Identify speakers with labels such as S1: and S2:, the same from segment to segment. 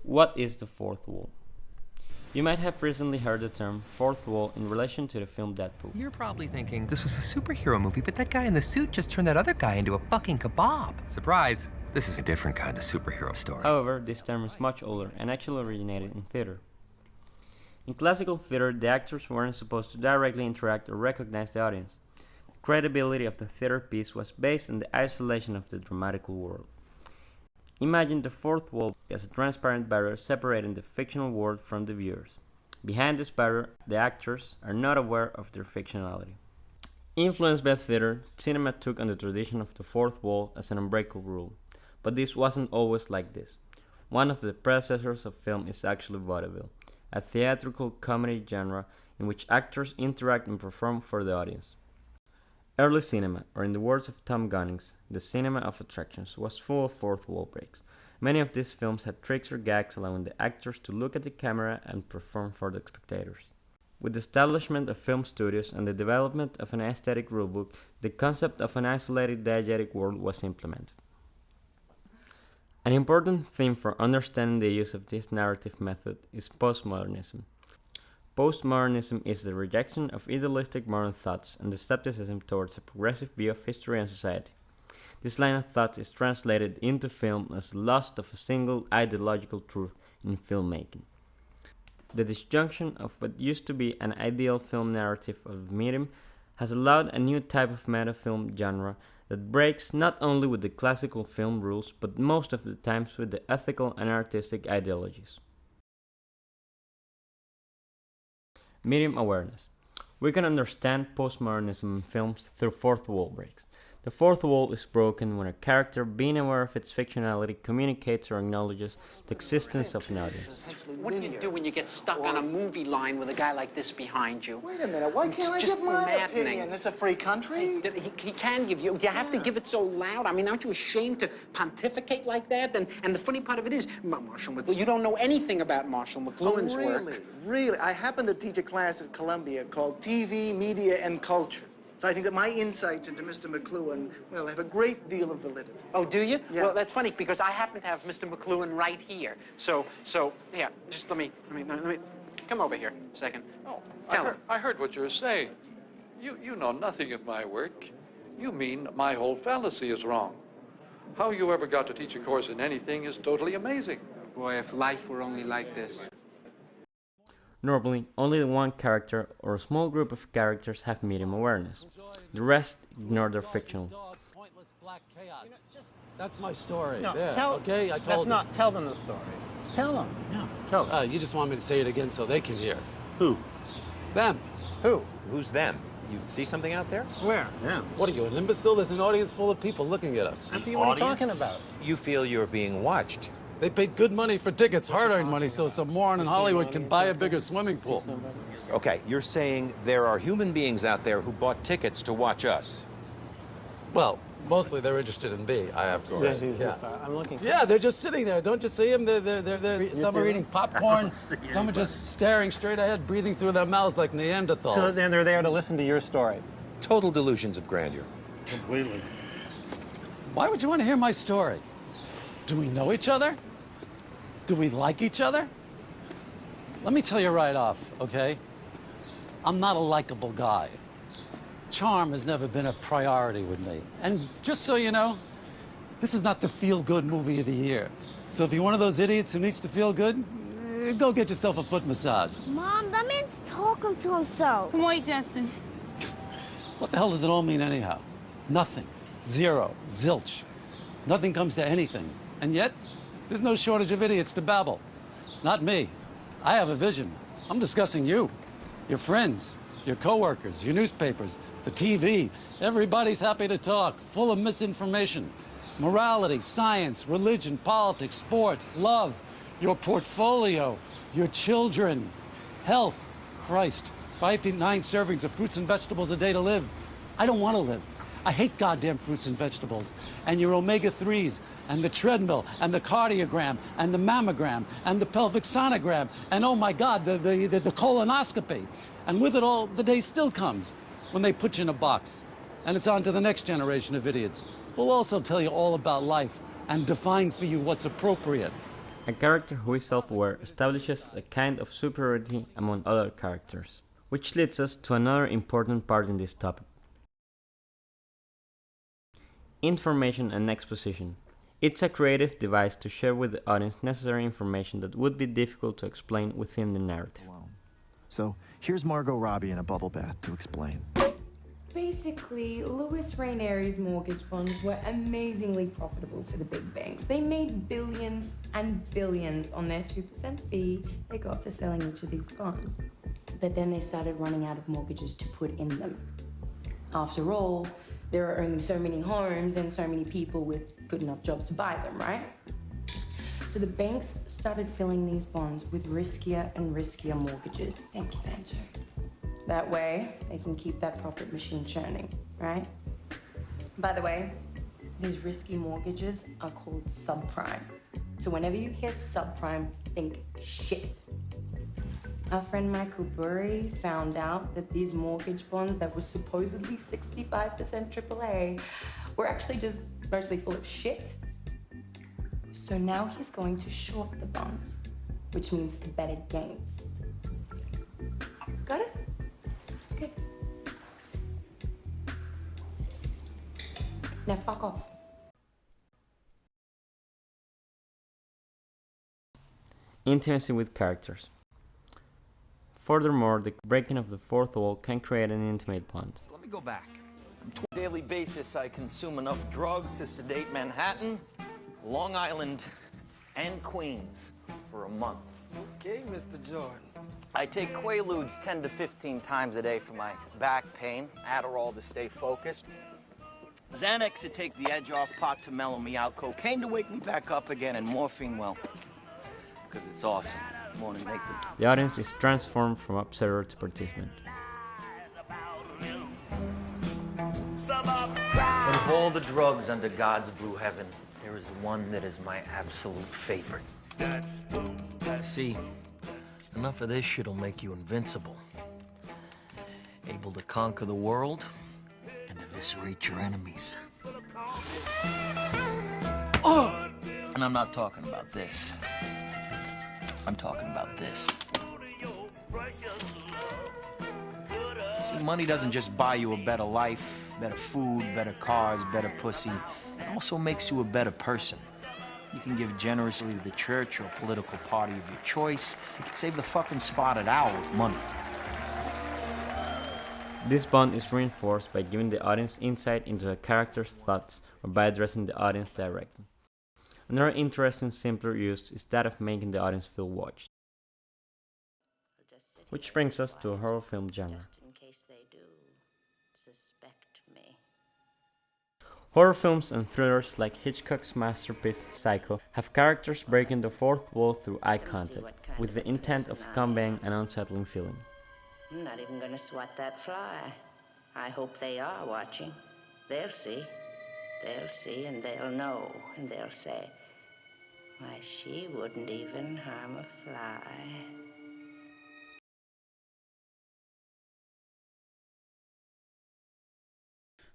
S1: What is the fourth wall? You might have recently heard the term fourth wall in relation to the film Deadpool.
S2: You're probably thinking, this was a superhero movie, but that guy in the suit just turned that other guy into a fucking kebab. Surprise! This is a different kind of superhero story.
S1: However, this term is much older and actually originated in theater. In classical theater, the actors weren't supposed to directly interact or recognize the audience. The credibility of the theater piece was based on the isolation of the dramatical world. Imagine the fourth wall as a transparent barrier separating the fictional world from the viewers. Behind this barrier, the actors are not aware of their fictionality. Influenced by theater, cinema took on the tradition of the fourth wall as an unbreakable rule, but this wasn't always like this. One of the predecessors of film is actually vaudeville, a theatrical comedy genre in which actors interact and perform for the audience. Early cinema, or in the words of Tom Gunnings, the cinema of attractions, was full of fourth wall breaks. Many of these films had tricks or gags allowing the actors to look at the camera and perform for the spectators. With the establishment of film studios and the development of an aesthetic rulebook, the concept of an isolated diegetic world was implemented. An important theme for understanding the use of this narrative method is postmodernism. Postmodernism is the rejection of idealistic modern thoughts and the skepticism towards a progressive view of history and society. This line of thought is translated into film as the loss of a single ideological truth in filmmaking. The disjunction of what used to be an ideal film narrative of the medium has allowed a new type of metafilm genre that breaks not only with the classical film rules but most of the times with the ethical and artistic ideologies. Medium awareness. We can understand postmodernism in films through fourth wall breaks. The fourth wall is broken when a character, being aware of its fictionality, communicates or acknowledges the existence of an audience.
S3: What do you do when you get stuck on a movie line with a guy like this behind you?
S4: Wait a minute, why can't I give my opinion? It's a free country.
S3: He can give you. Do you have to give it so loud? I mean, aren't you ashamed to pontificate like that? And the funny part of it is, Marshall McLuhan, you don't know anything about Marshall McLuhan's work.
S4: Really? I happen to teach a class at Columbia called TV, Media, and Culture. So I think that my insights into Mr. McLuhan, well, have a great deal of validity.
S3: Oh, do you?
S4: Yeah.
S3: Well, that's funny because I happen to have Mr. McLuhan right here. So, yeah, just let me come over here a second.
S5: Oh,
S3: Tell him.
S5: I heard what you were saying. You know nothing of my work. You mean my whole fallacy is wrong. How you ever got to teach a course in anything is totally amazing.
S3: Boy, if life were only like this.
S1: Normally, only one character or a small group of characters have medium awareness. The rest ignore their fictional.
S6: That's my story.
S7: No,
S6: there. Okay, I told
S7: that's
S6: you.
S7: not. Tell them the story. Tell them. Yeah, tell them.
S6: You just want me to say it again so they can hear.
S7: Who?
S6: Them.
S7: Who?
S8: Who's them? You see something out there?
S7: Where? Yeah.
S6: What are you, an imbecile? There's an audience full of people looking at us.
S7: I forget what you're talking about.
S8: You feel you're being watched.
S6: They paid good money for tickets, hard-earned money, so some moron in Hollywood can buy a bigger swimming pool.
S8: Okay, you're saying there are human beings out there who bought tickets to watch us.
S6: Well, mostly they're interested in me, I have to say.
S7: Yeah. I'm looking.
S6: Yeah, they're just sitting there. Don't you see them? Some are eating popcorn. Some are just staring straight ahead, breathing through their mouths like Neanderthals.
S7: So then they're there to listen to your story.
S8: Total delusions of grandeur.
S7: Completely.
S6: Why would you want to hear my story? Do we know each other? Do we like each other? Let me tell you right off, okay? I'm not a likable guy. Charm has never been a priority with me. And just so you know, this is not the feel-good movie of the year. So if you're one of those idiots who needs to feel good, go get yourself a foot massage.
S9: Mom, that man's talking to himself.
S10: Come on, Justin.
S6: What the hell does it all mean anyhow? Nothing. Zero. Zilch. Nothing comes to anything. And yet, there's no shortage of idiots to babble. Not me. I have a vision. I'm discussing you, your friends, your coworkers, your newspapers, the TV. Everybody's happy to talk, full of misinformation. Morality, science, religion, politics, sports, love, your portfolio, your children, health. Christ, 5 to 9 servings of fruits and vegetables a day to live. I don't want to live. I hate goddamn fruits and vegetables, and your omega-3s, and the treadmill, and the cardiogram, and the mammogram, and the pelvic sonogram, and oh my God, the colonoscopy. And with it all, the day still comes when they put you in a box, and it's on to the next generation of idiots. We'll also tell you all about life and define for you what's appropriate.
S1: A character who is self-aware establishes a kind of superiority among other characters, which leads us to another important part in this topic. Information and exposition. It's a creative device to share with the audience necessary information that would be difficult to explain within the narrative.
S10: So here's Margot Robbie in a bubble bath to explain.
S11: Basically, Louis Rainieri's mortgage bonds were amazingly profitable for the big banks. They made billions and billions on their 2% fee they got for selling each of these bonds. But then they started running out of mortgages to put in them. After all, there are only so many homes and so many people with good enough jobs to buy them, right? So the banks started filling these bonds with riskier and riskier mortgages. Thank you, Fincher. That way, they can keep that profit machine churning, right? By the way, these risky mortgages are called subprime. So whenever you hear subprime, think shit. Our friend Michael Burry found out that these mortgage bonds that were supposedly 65% AAA were actually just mostly full of shit. So now he's going to short the bonds, which means to bet against. Got it? Okay. Now fuck off.
S1: Intimacy with characters. Furthermore, the breaking of the fourth wall can create an intimate bond.
S12: So let me go back. On a daily basis, I consume enough drugs to sedate Manhattan, Long Island, and Queens for a month.
S13: Okay, Mr. Jordan.
S12: I take Quaaludes 10 to 15 times a day for my back pain, Adderall to stay focused, Xanax to take the edge off, pot to mellow me out, cocaine to wake me back up again, and morphine, well, because it's awesome. Morning, make them.
S1: The audience is transformed from observer to participant.
S12: But of all the drugs under God's blue heaven, there is one that is my absolute favorite. See, enough of this shit'll make you invincible. Able to conquer the world and eviscerate your enemies. Oh! And I'm not talking about this. I'm talking about this. See, money doesn't just buy you a better life, better food, better cars, better pussy. It also makes you a better person. You can give generously to the church or a political party of your choice. You can save the fucking spotted owl with money.
S1: This bond is reinforced by giving the audience insight into a character's thoughts or by addressing the audience directly. Another interesting, simpler use is that of making the audience feel watched. Which brings us to a horror film genre. Horror films and thrillers like Hitchcock's masterpiece Psycho have characters breaking the fourth wall through eye contact, with the intent of conveying an unsettling feeling.
S14: I'm not even gonna swat that fly. I hope they are watching. They'll see. They'll see and they'll know, and they'll say, why, she wouldn't even harm a fly.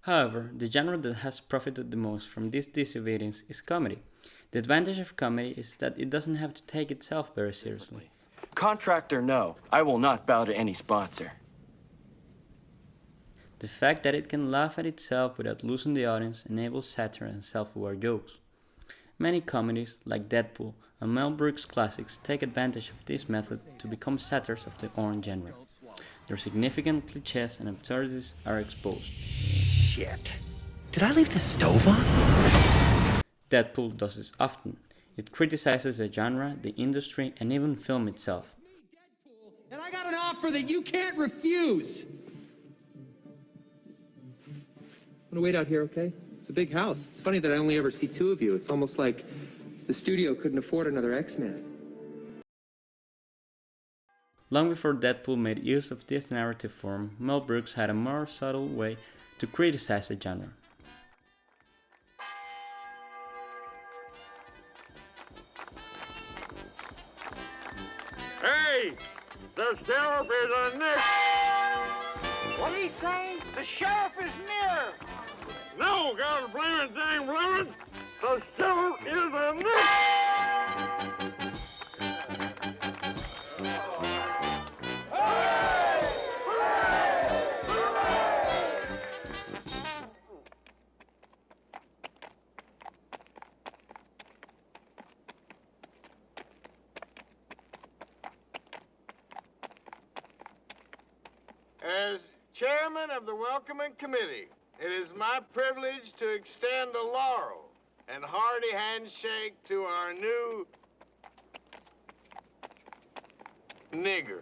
S1: However, the genre that has profited the most from this disobedience is comedy. The advantage of comedy is that it doesn't have to take itself very seriously.
S15: Contract or no, I will not bow to any sponsor.
S1: The fact that it can laugh at itself without losing the audience enables satire and self-aware jokes. Many comedies, like Deadpool and Mel Brooks classics, take advantage of this method to become satires of the own genre. Their significant cliches and absurdities are exposed.
S2: Shit. Did I leave the stove on?
S1: Deadpool does this often. It criticizes the genre, the industry, and even film itself.
S16: And I got an offer that you can't refuse. I'm gonna wait out here, okay? It's a big house. It's funny that I only ever see two of you. It's almost like the studio couldn't afford another X-Man.
S1: Long before Deadpool made use of this narrative form, Mel Brooks had a more subtle way to criticize the genre.
S17: Hey! The sheriff is a nick!
S3: What did he say? The sheriff is near!
S17: No, God blame it, dang blame it! The sheriff is a nick! chairman of the welcoming committee, it is my privilege to extend a laurel and hearty handshake to our new nigger.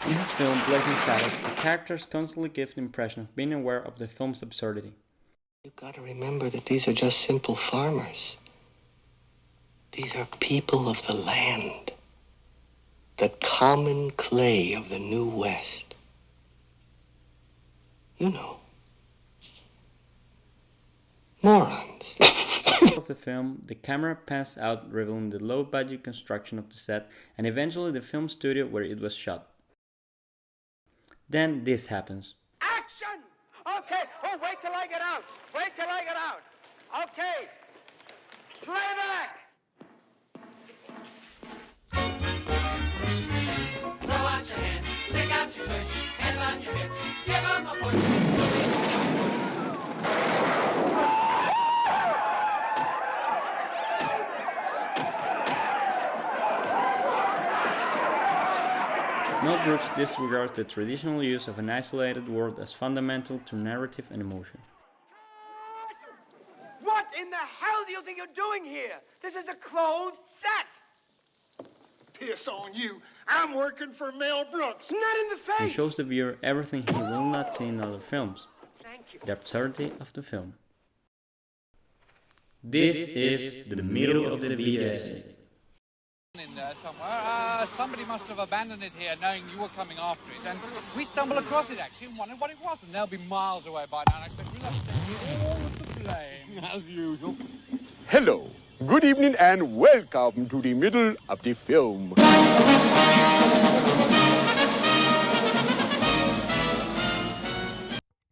S1: In his film Blazing Saddles, the characters constantly give the impression of being aware of the film's absurdity.
S18: You've got to remember that these are just simple farmers. These are people of the land. The common clay of the New West. You know. Morons.
S1: Of the film, the camera pans out, revealing the low-budget construction of the set and eventually the film studio where it was shot. Then this happens.
S17: Action! Okay, oh, wait till I get out. Wait till I get out. Okay, playback!
S19: Throw out your hands, stick out your tush, hands on your hips, give them a push.
S1: Mel Brooks disregards the traditional use of an isolated word as fundamental to narrative and emotion.
S13: What in the hell do you think you're doing here? This is a closed set.
S17: Piss on you. I'm working for Mel Brooks.
S13: Not in the face.
S1: He shows the viewer everything he will not see in other films. The absurdity of the film. This is the middle of the video essay.
S20: In there somewhere. Somebody must have abandoned it here knowing you were coming after it, and we stumbled across it actually and wondered what it was, and they'll be miles away by now, and I expect we'll have to take all of the blame, as usual.
S21: Hello, good evening, and welcome to the middle of the film.